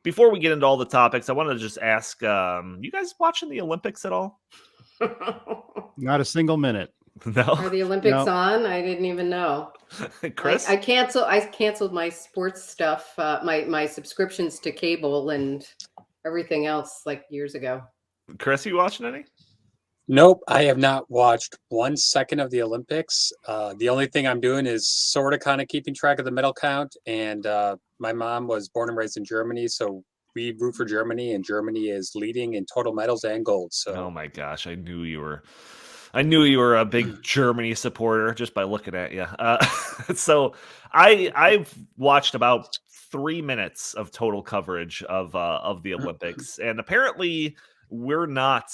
Before we get into all the topics, I wanted to just ask, you guys watching the Olympics at all? Not a single minute. Are No? the Olympics No. on? I didn't even know. Chris? I canceled my sports stuff, my subscriptions to cable and everything else like years ago. Chris, you watching any? Nope, I have not watched 1 second of the Olympics. The only thing I'm doing is sort of kind of keeping track of the medal count. And my mom was born and raised in Germany, so we root for Germany, and Germany is leading in total medals and gold. So, Oh my gosh, I knew you were a big Germany supporter just by looking at you. So I've watched about 3 minutes of total coverage of the Olympics, and apparently we're not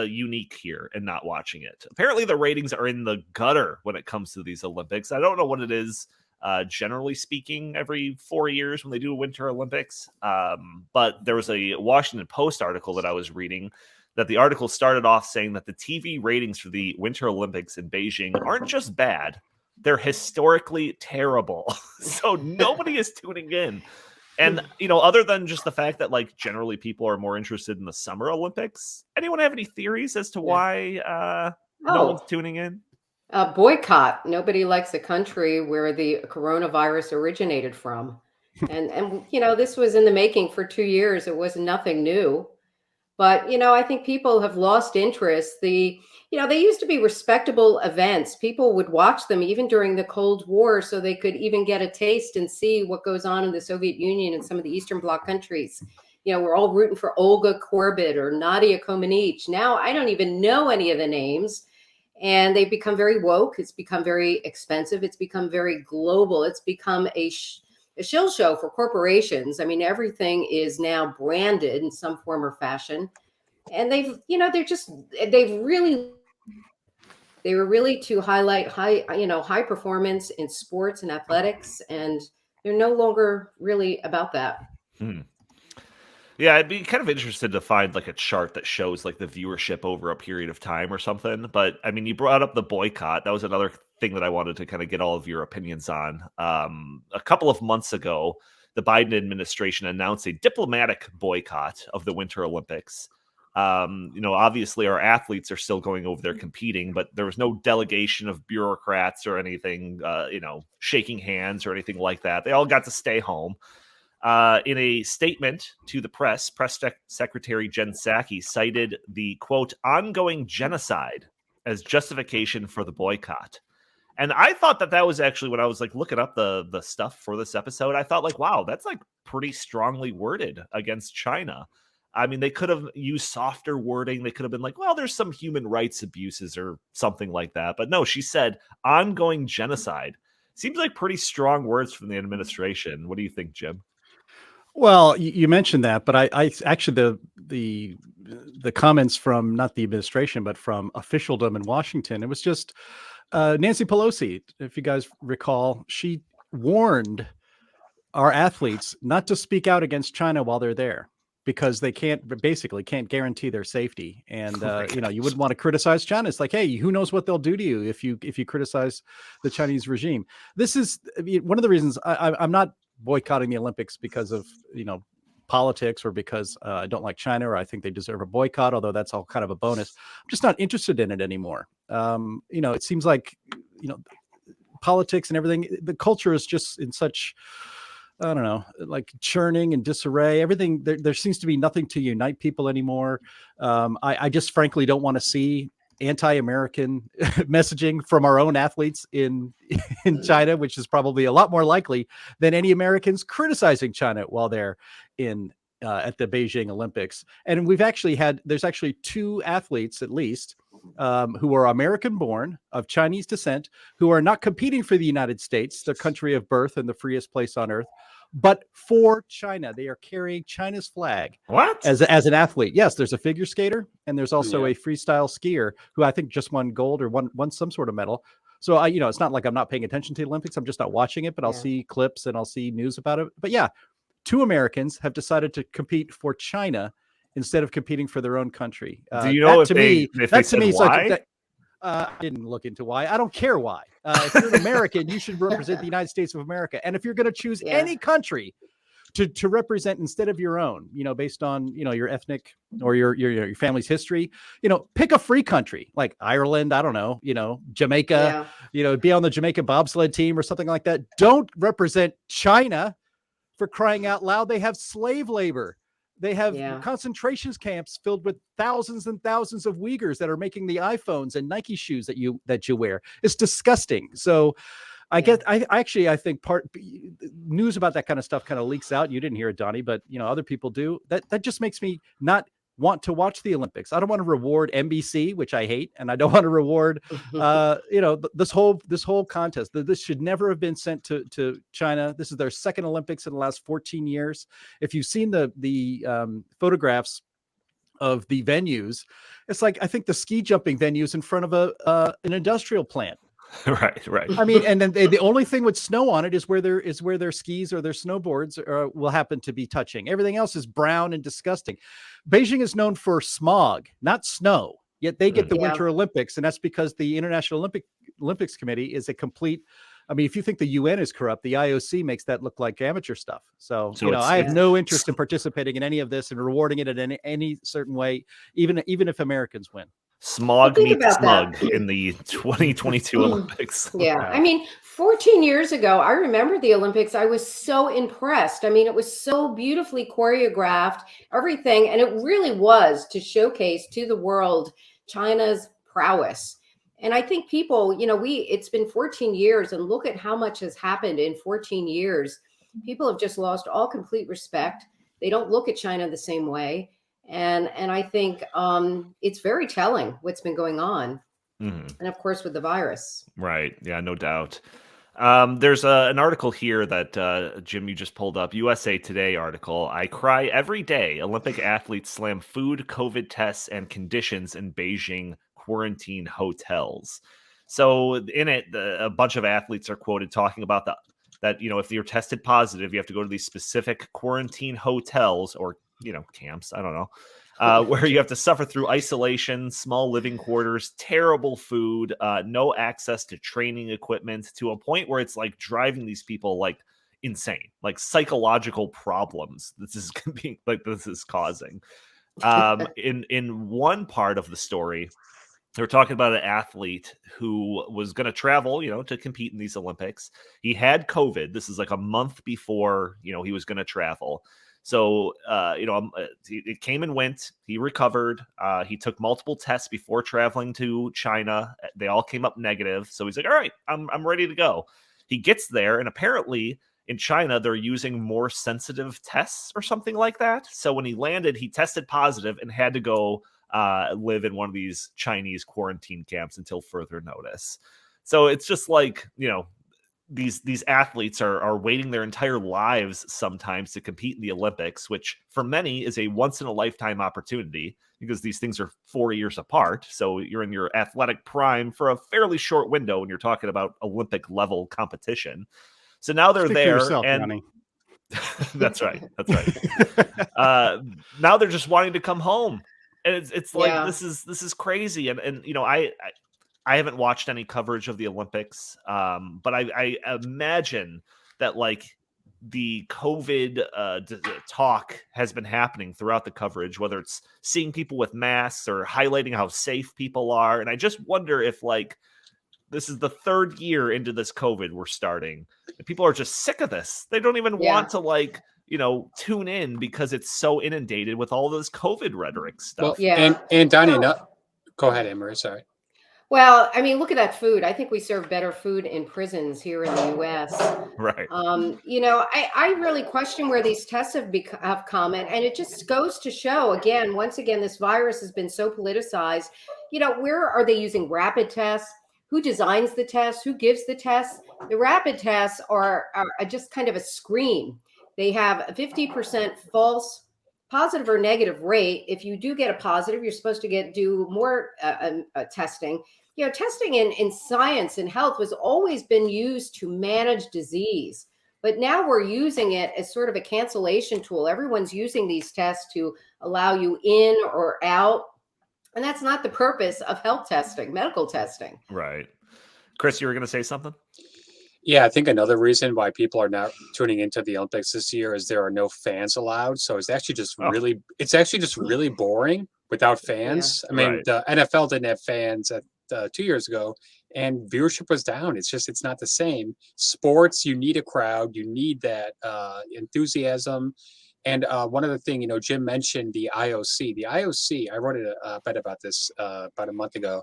unique here in not watching it. Apparently the ratings are in the gutter when it comes to these Olympics. I don't know what it is. Generally speaking, every 4 years when they do a Winter Olympics. But there was a Washington Post article that I was reading that the article started off saying that the TV ratings for the Winter Olympics in Beijing aren't just bad, they're historically terrible. So nobody is tuning in. And, other than just the fact that, like, generally people are more interested in the Summer Olympics, anyone have any theories as to why no one's tuning in? Boycott. Nobody likes a country where the coronavirus originated from. And this was in the making for 2 years. It was nothing new. But, I think people have lost interest. They used to be respectable events. People would watch them even during the Cold War so they could even get a taste and see what goes on in the Soviet Union and some of the Eastern Bloc countries. We're all rooting for Olga Korbut or Nadia Comaneci. Now, I don't even know any of the names. And they've become very woke. It's become very expensive. It's become very global. It's become a shill show for corporations. I mean, everything is now branded in some form or fashion. And they were really to highlight high performance in sports and athletics. And they're no longer really about that. Yeah, I'd be kind of interested to find like a chart that shows like the viewership over a period of time or something. But I mean, you brought up the boycott. That was another thing that I wanted to kind of get all of your opinions on. A couple of months ago, the Biden administration announced a diplomatic boycott of the Winter Olympics. Obviously our athletes are still going over there competing, but there was no delegation of bureaucrats or anything, shaking hands or anything like that. They all got to stay home. In a statement to the press Secretary Jen Psaki cited the, quote, ongoing genocide as justification for the boycott. And I thought that was actually, when I was like looking up the stuff for this episode, I thought like, wow, that's like pretty strongly worded against China. I mean, they could have used softer wording. They could have been like, well, there's some human rights abuses or something like that. But no, she said ongoing genocide. Seems like pretty strong words from the administration. What do you think, Jim? Well, you mentioned that, but I actually the comments from not the administration, but from officialdom in Washington, it was just Nancy Pelosi, if you guys recall, she warned our athletes not to speak out against China while they're there because they can't guarantee their safety. And, you wouldn't want to criticize China. It's like, hey, who knows what they'll do to you if you criticize the Chinese regime. This is one of the reasons I'm not boycotting the Olympics because of, politics or because I don't like China or I think they deserve a boycott, although that's all kind of a bonus. I'm just not interested in it anymore. It seems like, politics and everything, the culture is just in such, I don't know, like churning and disarray. Everything, there seems to be nothing to unite people anymore. I just frankly don't want to see anti-American messaging from our own athletes in China, which is probably a lot more likely than any Americans criticizing China while they're in at the Beijing Olympics. And there's actually 2 athletes at least who are American born of Chinese descent, who are not competing for the United States, their country of birth and the freest place on earth, but for China. They are carrying China's flag. What? As an athlete. Yes, there's a figure skater and there's also a freestyle skier who I think just won gold or won some sort of medal. So it's not like I'm not paying attention to the Olympics. I'm just not watching it, but I'll see clips and I'll see news about it. But yeah, 2 Americans have decided to compete for China instead of competing for their own country. Do you know if they said why? I didn't look into why. I don't care why. If you're an American, you should represent the United States of America. And if you're going to choose any country to represent instead of your own, based on, your ethnic or your family's history, pick a free country like Ireland, I don't know, Jamaica, be on the Jamaica bobsled team or something like that. Don't represent China, for crying out loud. They have slave labor. They have concentration camps filled with thousands and thousands of Uyghurs that are making the iPhones and Nike shoes that you wear. It's disgusting. So I think part news about that kind of stuff kind of leaks out. You didn't hear it, Donnie, but other people do. That just makes me not want to watch the Olympics. I don't want to reward NBC, which I hate, and I don't want to reward this whole contest. This should never have been sent to China. This is their second Olympics in the last 14 years. If you've seen the photographs of the venues, it's like, I think the ski jumping venues in front of an industrial plant. Right. I mean, and then the only thing with snow on it is where their skis or their snowboards will happen to be touching. Everything else is brown and disgusting. Beijing is known for smog, not snow. Yet they get the Winter Olympics, and that's because the International Olympics Committee is a complete. I mean, if you think the UN is corrupt, the IOC makes that look like amateur stuff. So I have no interest in participating in any of this and rewarding it in any certain way, even if Americans win. Smog meets smug in the 2022 Olympics. Yeah. I mean, 14 years ago, I remember the Olympics. I was so impressed. I mean, it was so beautifully choreographed, everything. And it really was to showcase to the world China's prowess. And I think people, it's been 14 years, and look at how much has happened in 14 years. People have just lost all complete respect. They don't look at China the same way. And I think it's very telling what's been going on. Mm-hmm. And of course, with the virus. Right. Yeah, no doubt. There's an article here that, Jim, you just pulled up. USA Today article. I cry every day. Olympic athletes slam food, COVID tests, and conditions in Beijing quarantine hotels. So in it, a bunch of athletes are quoted talking about that, if you're tested positive, you have to go to these specific quarantine hotels or camps, I don't know, where you have to suffer through isolation, small living quarters, terrible food, no access to training equipment, to a point where it's like driving these people like insane, like psychological problems. This is causing. In one part of the story, they were talking about an athlete who was going to travel, to compete in these Olympics. He had COVID. This is like a month before, he was going to travel. So, it came and went. He recovered. He took multiple tests before traveling to China. They all came up negative. So he's like, all right, I'm ready to go. He gets there, and apparently in China, they're using more sensitive tests or something like that. So when he landed, he tested positive and had to go live in one of these Chinese quarantine camps until further notice. So it's just like, these athletes are waiting their entire lives sometimes to compete in the Olympics, which for many is a once in a lifetime opportunity because these things are 4 years apart. So you're in your athletic prime for a fairly short window when you're talking about Olympic level competition. So now they're there, yourself, and Johnny. That's right. Now they're just wanting to come home, and it's like this is crazy. And I haven't watched any coverage of the Olympics, but I imagine that like the COVID talk has been happening throughout the coverage, whether it's seeing people with masks or highlighting how safe people are. And I just wonder if like this is the third year into this COVID we're starting, and people are just sick of this. They don't even want to like, tune in because it's so inundated with all this COVID rhetoric stuff. Well, and Donnie, go ahead, Emery. Sorry. Well, I mean, look at that food. I think we serve better food in prisons here in the U.S. Right. I really question where these tests have come, and it just goes to show again, once again, this virus has been so politicized. Where are they using rapid tests? Who designs the tests? Who gives the tests? The rapid tests are just kind of a screen. They have a 50% false positive or negative rate. If you do get a positive, you're supposed to do more testing. Testing in science and health has always been used to manage disease, but now we're using it as sort of a cancellation tool. Everyone's using these tests to allow you in or out, and that's not the purpose of health testing, medical testing. Right. Chris, you were going to say something? Yeah, I think another reason why people are not tuning into the Olympics this year is there are no fans allowed. So Oh, it's actually just really boring without Yeah. fans. I mean, right. the NFL didn't have fans 2 years ago, and viewership was down. It's not the same. Sports, you need a crowd, you need that enthusiasm. And one other thing, Jim mentioned the IOC. The IOC, I wrote a bit about this about a month ago.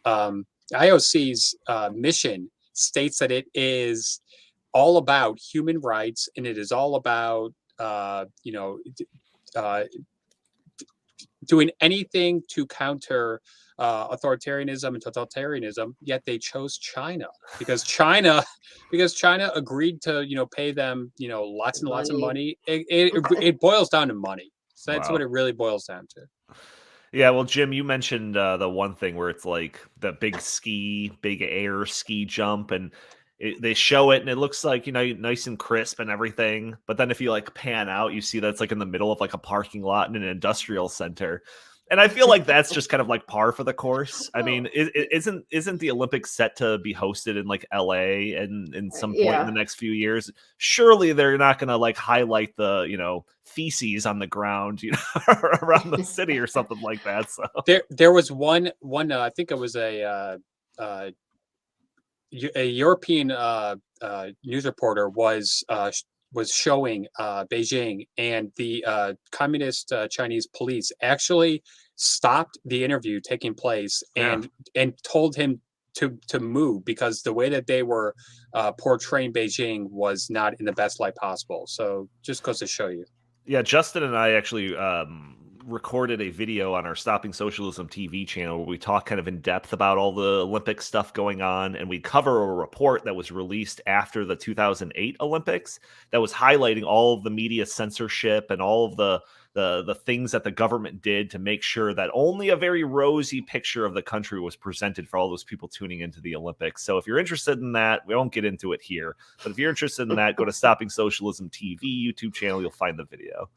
IOC's mission states that it is all about human rights and it is all about uh, doing anything to counter authoritarianism and totalitarianism. Yet they chose China because China because China agreed to pay them lots and lots of Money. money. It boils down to money. So that's what Wow. it really boils down to. Yeah, well, Jim, you mentioned the one thing where it's like the big air ski jump, and they show it, and it looks like nice and crisp and everything. But then if you like pan out, you see that it's like in the middle of like a parking lot in an industrial center, and I feel like that's just kind of like par for the course. I mean, isn't the Olympics set to be hosted in like LA and in some point in the Yeah. next few years? Surely they're not going to like highlight the feces on the ground, around the city or something like that. So There was one I think it was uh, a European news reporter was showing Beijing, and the communist Chinese police actually stopped the interview taking place yeah. and told him to move because the way that they were portraying Beijing was not in the best light possible. So just goes to show you. Yeah, Justin and I actually recorded a video on our Stopping Socialism TV channel where we talk kind of in depth about all the Olympic stuff going on, and we cover a report that was released after the 2008 Olympics that was highlighting all of the media censorship and all of the things that the government did to make sure that only a very rosy picture of the country was presented for all those people tuning into the Olympics. So if you're interested in that, we won't get into it here, but if you're interested in that, go to Stopping Socialism TV YouTube channel. You'll find the video.